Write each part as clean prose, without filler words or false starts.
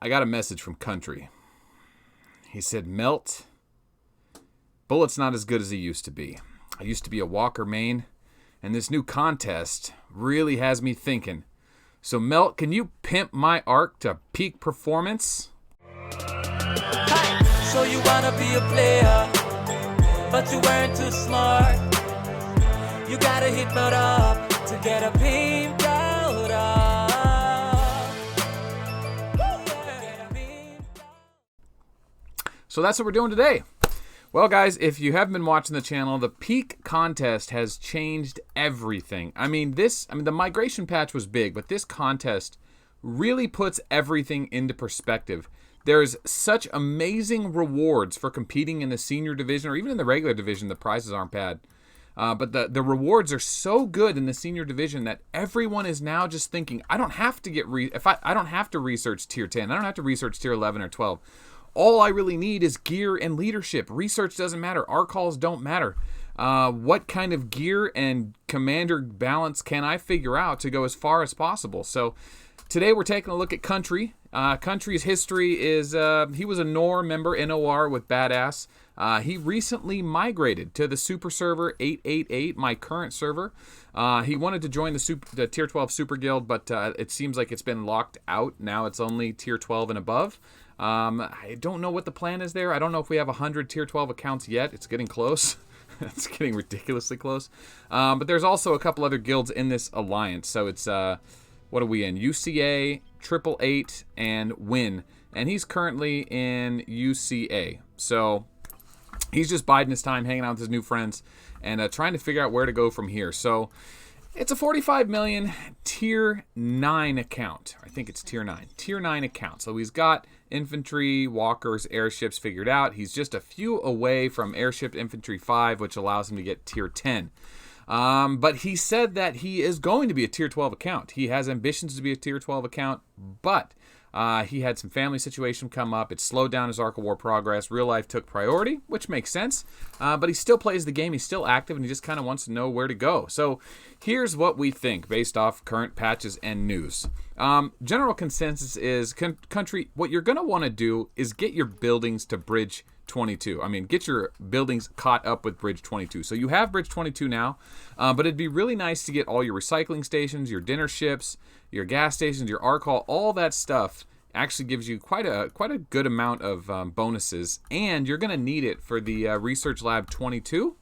I got a message from Country. He said, Melt, Bullet's not as good as he used to be. I used to be a Walker main, and this new contest really has me thinking. So, Melt, can you pimp my arc to peak performance? So you wanna be a player, but you weren't too smart. You gotta hit Melt up to get a Pimp out of. So that's what we're doing today. Well, guys, if you haven't been watching the channel, the peak contest has changed everything. I mean, the migration patch was big, but this contest really puts everything into perspective. There's such amazing rewards for competing in the senior division, or even in the regular division. The prizes aren't bad. But the rewards are so good in the senior division that everyone is now just thinking, I don't have to get I don't have to research tier 10. I don't have to research tier 11 or 12. All I really need is gear and leadership. Research doesn't matter. Our calls don't matter. What kind of gear and commander balance can I figure out to go as far as possible? So today we're taking a look at Country. Country's history is he was a NOR member, NOR with Badass. He recently migrated to the super server 888, my current server. He wanted to join the tier 12 super guild, but it seems like it's been locked out. Now it's only tier 12 and above. I don't know what the plan is there. I don't know if we have 100 tier 12 accounts yet. It's getting close. It's getting ridiculously close. But there's also a couple other guilds in this alliance. So it's, what are we in? UCA, 888, and Win. And he's currently in UCA. So he's just biding his time, hanging out with his new friends, and trying to figure out where to go from here. So it's a 45 million tier 9 account. I think it's tier 9. Tier 9 account. So he's got infantry, walkers, airships figured out. He's just a few away from airship infantry 5, which allows him to get tier 10. But he said that he is going to be a tier 12 account. He has ambitions to be a tier 12 account, but he had some family situation come up. It slowed down his Arc of War progress. Real life took priority, which makes sense. But he still plays the game. He's still active, and he just kind of wants to know where to go. So here's what we think based off current patches and news. General consensus is, Country, what you're going to want to do is get your buildings to Bridge 22. I mean, get your buildings caught up with Bridge 22. So you have Bridge 22 now, but it'd be really nice to get all your recycling stations, your dinner ships, your gas stations, your arc hall, all that stuff actually gives you quite a good amount of bonuses, and you're going to need it for the Research Lab 22,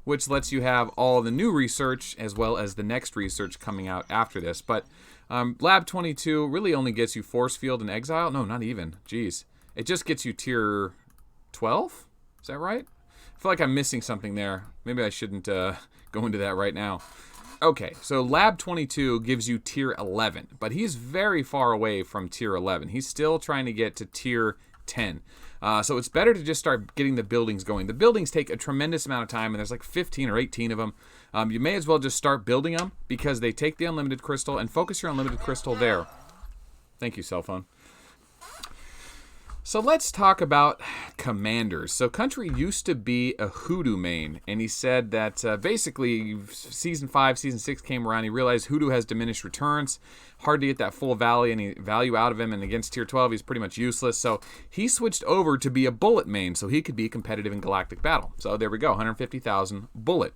which lets you have all the new research as well as the next research coming out after this. But Lab 22 really only gets you Force Field and Exile. No, not even. Jeez. It just gets you tier 12? Is that right? I feel like I'm missing something there. Maybe I shouldn't go into that right now. Okay, so Lab 22 gives you tier 11, but he's very far away from tier 11. He's still trying to get to tier 10. So it's better to just start getting the buildings going. The buildings take a tremendous amount of time, and there's like 15 or 18 of them. You may as well just start building them because they take the unlimited crystal, and focus your unlimited crystal there. Thank you, cell phone. So let's talk about commanders. So Country used to be a Hoodoo main, and he said that basically Season 5, Season 6 came around, he realized Hoodoo has diminished returns, hard to get that full value out of him, and against Tier 12 he's pretty much useless. So he switched over to be a Bullet main so he could be competitive in Galactic Battle. So there we go, 150,000 Bullet.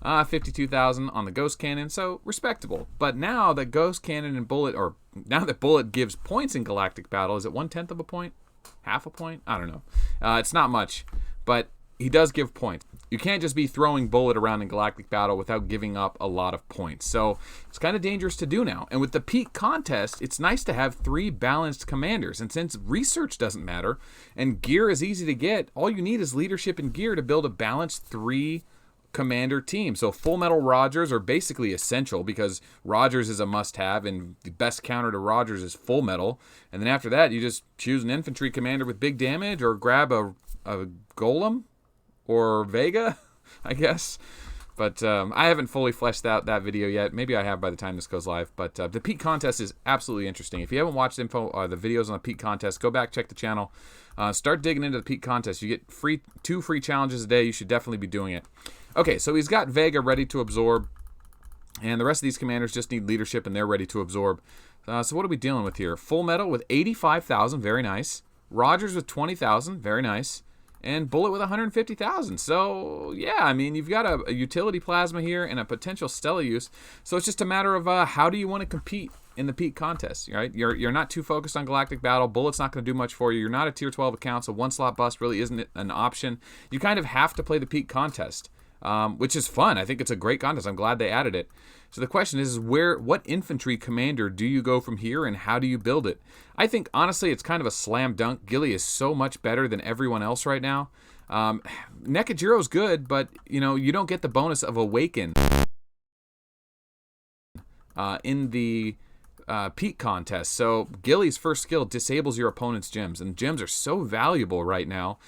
52,000 on the Ghost Cannon, so respectable. But now that Ghost Cannon and Bullet, or now that Bullet gives points in Galactic Battle, is it 1/10 of a point? Half a point? I don't know. It's not much, but he does give points. You can't just be throwing Bullet around in Galactic Battle without giving up a lot of points. So it's kind of dangerous to do now. And with the peak contest, it's nice to have 3 balanced commanders. And since research doesn't matter and gear is easy to get, all you need is leadership and gear to build a balanced 3 commander team. So Full Metal Rogers are basically essential because Rogers is a must-have, and the best counter to Rogers is Full Metal. And then after that, you just choose an infantry commander with big damage, or grab a Golem or Vega, I guess. But I haven't fully fleshed out that video yet. Maybe I have by the time this goes live. But the peak contest is absolutely interesting. If you haven't watched the videos on the peak contest, go back, check the channel. Start digging into the peak contest. You get 2 free challenges a day. You should definitely be doing it. Okay, so he's got Vega ready to absorb, and the rest of these commanders just need leadership, and they're ready to absorb. So what are we dealing with here? Full Metal with 85,000, very nice. Rogers with 20,000, very nice. And Bullet with 150,000. So, yeah, I mean, you've got a utility plasma here and a potential Stella use. So it's just a matter of how do you want to compete in the peak contest, right? You're not too focused on Galactic Battle. Bullet's not going to do much for you. You're not a tier 12 account, so one slot bust really isn't an option. You kind of have to play the peak contest, which is fun. I think it's a great contest. I'm glad they added it. So the question is what infantry commander do you go from here, and how do you build it? I think, honestly, it's kind of a slam dunk. Ghillie is so much better than everyone else right now. Nekkid Zero is good, but you don't get the bonus of Awaken in the peak contest. So Ghillie's first skill disables your opponent's gems, and gems are so valuable right now.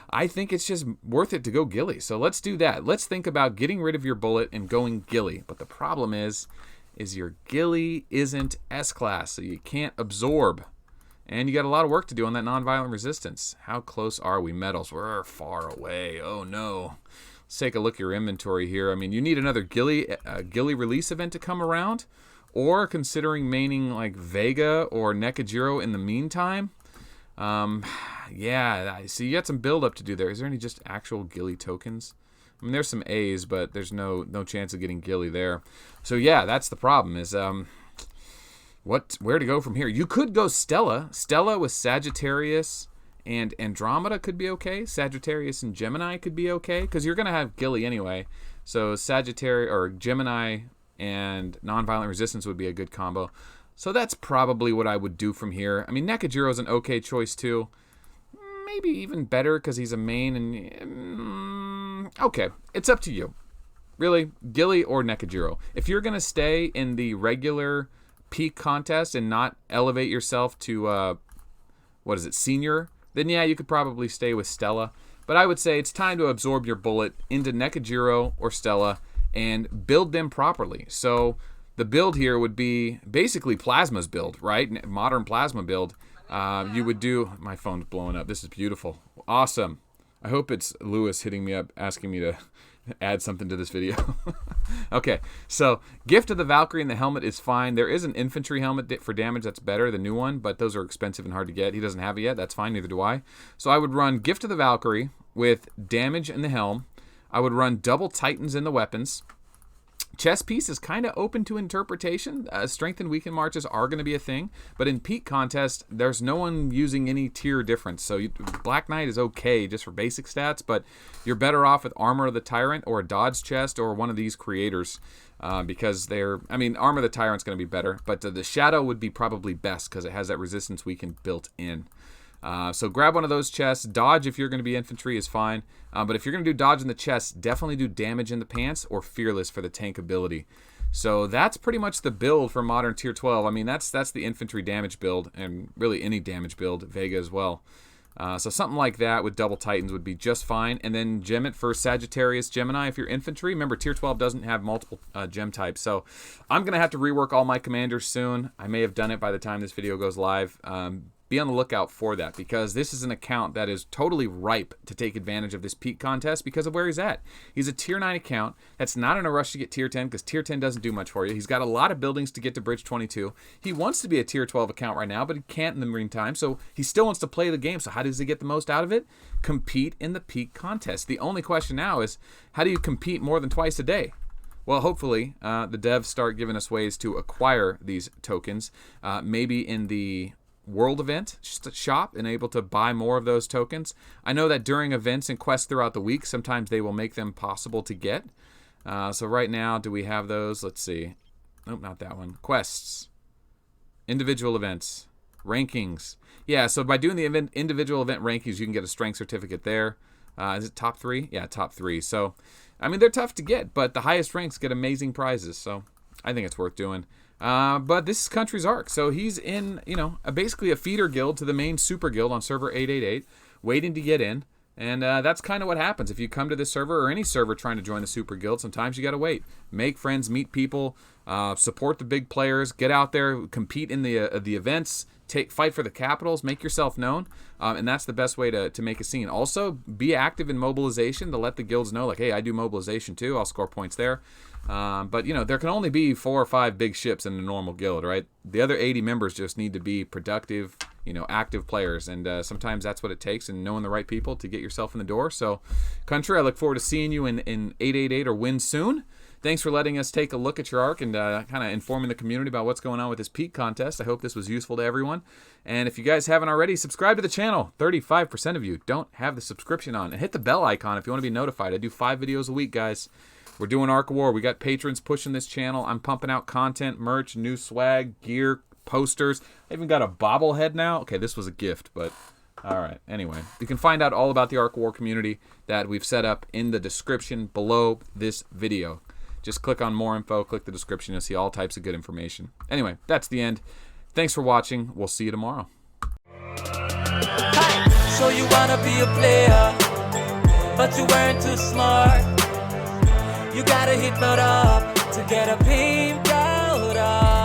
I think it's just worth it to go Ghillie. So let's do that. Let's think about getting rid of your Bullet and going Ghillie. But the problem is your Ghillie isn't S-class, so you can't absorb. And you got a lot of work to do on that nonviolent resistance. How close are we? Metals, we're far away. Oh no. Let's take a look at your inventory here. I mean, you need another Ghillie release event to come around, or considering maining like Vega or Nekkid Zero in the meantime. Yeah, so you got some build up to do there. Is there any just actual Ghillie tokens? I mean, there's some A's, but there's no chance of getting Ghillie there. So yeah, that's the problem is where to go from here. You could go Stella. Stella with Sagittarius and Andromeda could be okay. Sagittarius and Gemini could be okay, because you're going to have Ghillie anyway. So Sagittarius or Gemini and nonviolent resistance would be a good combo. So that's probably what I would do from here. I mean, Nekkid Zero is an okay choice too. Maybe even better because he's a main. And okay, it's up to you. Really, Ghillie or Nekkid Zero. If you're going to stay in the regular peak contest and not elevate yourself to, senior, then yeah, you could probably stay with Stella. But I would say it's time to absorb your Bullet into Nekkid Zero or Stella and build them properly. So the build here would be basically Plasma's build, right? Modern Plasma build. You would do... My phone's blowing up. This is beautiful. Awesome. I hope it's Lewis hitting me up, asking me to add something to this video. Okay, so Gift of the Valkyrie and the helmet is fine. There is an infantry helmet for damage that's better, the new one, but those are expensive and hard to get. He doesn't have it yet. That's fine. Neither do I. So I would run Gift of the Valkyrie with damage in the helm. I would run double Titans in the weapons. Chess piece is kind of open to interpretation. Strength and weaken marches are going to be a thing, but in peak contest, there's no one using any tier difference. So Black Knight is okay just for basic stats, but you're better off with Armor of the Tyrant or a Dodge chest or one of these creators because Armor of the Tyrant's going to be better, but the Shadow would be probably best because it has that resistance weaken built in. So grab one of those chests. Dodge, if you're going to be infantry, is fine. But if you're going to do dodge in the chest, definitely do damage in the pants or fearless for the tank ability. So that's pretty much the build for modern tier 12. I mean, that's the infantry damage build, and really any damage build, Vega as well. So something like that with double Titans would be just fine. And then gem it for Sagittarius Gemini if you're infantry. Remember, tier 12 doesn't have multiple gem types. So I'm going to have to rework all my commanders soon. I may have done it by the time this video goes live. Be on the lookout for that, because this is an account that is totally ripe to take advantage of this peak contest because of where he's at. He's a tier 9 account that's not in a rush to get tier 10 because tier 10 doesn't do much for you. He's got a lot of buildings to get to bridge 22. He wants to be a tier 12 account right now, but he can't in the meantime, so he still wants to play the game. So how does he get the most out of it? Compete in the peak contest. The only question now is, how do you compete more than twice a day? Well, hopefully, the devs start giving us ways to acquire these tokens, maybe in the World event shop, and able to buy more of those tokens. I know that during events and quests throughout the week, sometimes they will make them possible to get. So right now, do we have those? Let's see. Nope, not that one. Quests. Individual events. Rankings. Yeah, so by doing the individual event rankings, you can get a strength certificate there. Is it top 3? Yeah, top 3. So, I mean, they're tough to get, but the highest ranks get amazing prizes. So I think it's worth doing. But this is Kountry's Arc, so he's in, basically a feeder guild to the main super guild on server 888, waiting to get in, and that's kind of what happens if you come to this server or any server trying to join the super guild. Sometimes you got to wait, make friends, meet people, support the big players, get out there, compete in the events, fight for the capitals, make yourself known, and that's the best way to make a scene. Also, be active in mobilization to let the guilds know, like, hey, I do mobilization too. I'll score points there. But, you know, there can only be 4 or 5 big ships in a normal guild, right? The other 80 members just need to be productive, you know, active players. And sometimes that's what it takes, and knowing the right people to get yourself in the door. So, Country, I look forward to seeing you in 888 or Win soon. Thanks for letting us take a look at your arc and kind of informing the community about what's going on with this peak contest. I hope this was useful to everyone. And if you guys haven't already, subscribe to the channel. 35% of you don't have the subscription on. And hit the bell icon if you want to be notified. I do 5 videos a week, guys. We're doing Arc of War. We got patrons pushing this channel. I'm pumping out content, merch, new swag, gear, posters. I even got a bobblehead now. Okay, this was a gift, but all right. Anyway, you can find out all about the Arc of War community that we've set up in the description below this video. Just click on more info, click the description. You'll see all types of good information. Anyway, that's the end. Thanks for watching. We'll see you tomorrow. So you wanna be a player, but you weren't too smart. You gotta hit Melt up to get a Pimp out of.